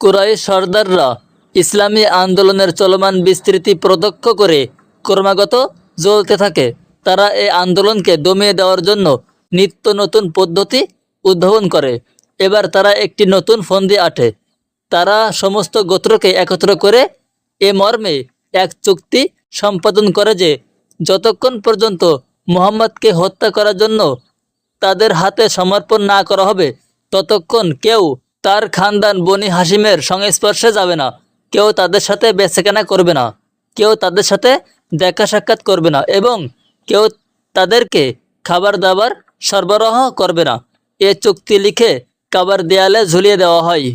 কুরাইশ সর্দাররা ইসলামী আন্দোলনের চলমান বিস্তৃতি প্রত্যক্ষ করে ক্রমাগত জ্বলতে থাকে। তারা এই আন্দোলনকে দমিয়ে দেওয়ার জন্য নিত্য নতুন পদ্ধতি উদ্ভাবন করে। এবার তারা একটি নতুন ফন্দি আঁটে। তারা সমস্ত গোত্রকে একত্র করে এ মর্মে এক চুক্তি সম্পাদন করে যে যতক্ষণ পর্যন্ত মুহাম্মদকে হত্যা করার জন্য তাদের হাতে সমর্পণ না করা হবে ততক্ষণ কেউ তার খানদান বনি হাসিমের সংস্পর্শে যাবে না, কেউ তাদের সাথে বেচাকেনা করবে না, কেউ তাদের সাথে দেখা সাক্ষাৎ করবে না এবং কেউ তাদেরকে খাবার দাবার সরবরাহ করবে না। এ চুক্তি লিখে কাবার দেয়ালে ঝুলিয়ে দেওয়া হয়।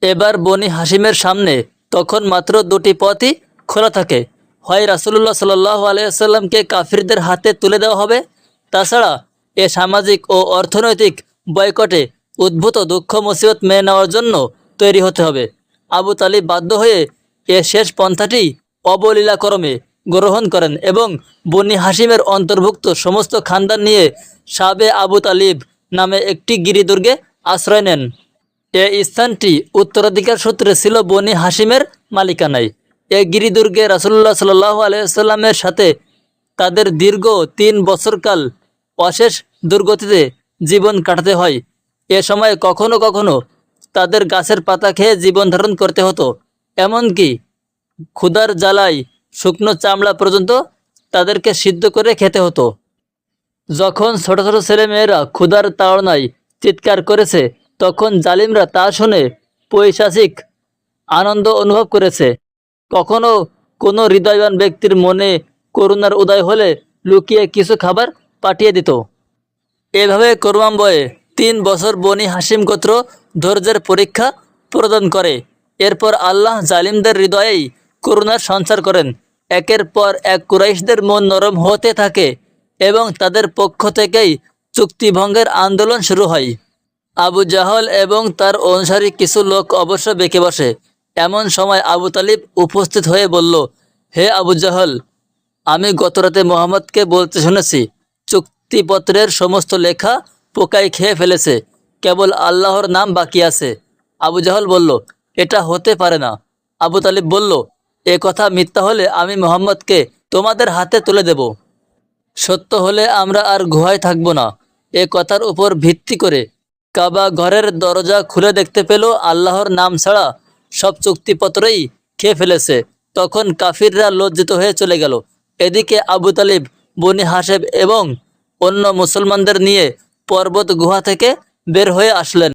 এবার বনি হাসিমের সামনে তখন মাত্র দুটি পথই খোলা থাকে, হয় রাসূলুল্লাহ সাল্লাল্লাহু আলাইহি ওয়াসাল্লামকে কাফিরদের হাতে তুলে দেওয়া হবে, তাছাড়া এ সামাজিক ও অর্থনৈতিক বয়কটে উদ্ভূত দুঃখ মুসিবত মেনে নেওয়ার জন্য তৈরি হতে হবে। আবু তালিব বাধ্য হয়ে এ শেষ পন্থাটি অবলীলাক্রমে গ্রহণ করেন এবং বনি হাসিমের অন্তর্ভুক্ত সমস্ত খানদান নিয়ে শাবে আবু তালিব নামে একটি গিরিদুর্গে আশ্রয় নেন। এ স্থানটি উত্তরাধিকার সূত্রে ছিল বনি হাসিমের মালিকানায়। এ গিরিদুর্গে রাসূলুল্লাহ সাল্লাল্লাহু আলাইহি ওয়াসাল্লামের সাথে তাদের দীর্ঘ 3 বছরকাল অশেষ দুর্গতিতে জীবন কাটাতে হয়। এ সময় কখনো কখনো তাদের গাছের পাতা খেয়ে জীবন ধারণ করতে হতো, এমনকি ক্ষুধার জ্বালায় শুকনো চামড়া পর্যন্ত তাদেরকে সিদ্ধ করে খেতে হতো। যখন ছোট ছোট ছেলেমেয়েরা ক্ষুধার তাড়নায় চিৎকার করেছে তখন জালিমরা তা শুনে পৈশাচিক আনন্দ অনুভব করেছে। কখনো কোনো হৃদয়বান ব্যক্তির মনে করুণার উদয় হলে লুকিয়ে কিছু খাবার পাঠিয়ে দিত। এভাবে ক্রমান্বয়ে 3 বছর বনি হাসিম গোত্র ধৈর্যের পরীক্ষা প্রদান করে। এরপর আল্লাহ জালিমদের হৃদয়েই করুণার সঞ্চার করেন। একের পর এক কুরাইশদের মন নরম হতে থাকে এবং তাদের পক্ষ থেকেই চুক্তিভঙ্গের আন্দোলন শুরু হয়। আবু জাহল এবং তার অনুসারী কিছু লোক অবশ্য বেঁকে বসে। এমন সময় আবু তালিব উপস্থিত হয়ে বলল, হে আবু জাহল, আমি গতরাতে মুহাম্মদকে বলতে শুনেছি চুক্তিপত্রের সমস্ত লেখা পোকায় খেয়ে ফেলেছে, কেবল আল্লাহর নাম বাকি আছে। আবু জাহল বলল, এটা হতে পারে না। আবু তালিব বলল, এ কথা মিথ্যা হলে আমি মুহাম্মদকে তোমাদের হাতে তুলে দেব, সত্য হলে আমরা আর গুহায় থাকব না। এ কথার উপর ভিত্তি করে কাবা ঘরের দরজা খুলে দেখতে পেল আল্লাহর নাম ছাড়া সব চুক্তিপত্রই খেয়ে ফেলেছে। তখন কাফিররা লজ্জিত হয়ে চলে গেল। এদিকে আবু তালিব বনি হাসেব এবং অন্য মুসলমানদের নিয়ে পর্বত গুহা থেকে বের হয়ে আসলেন।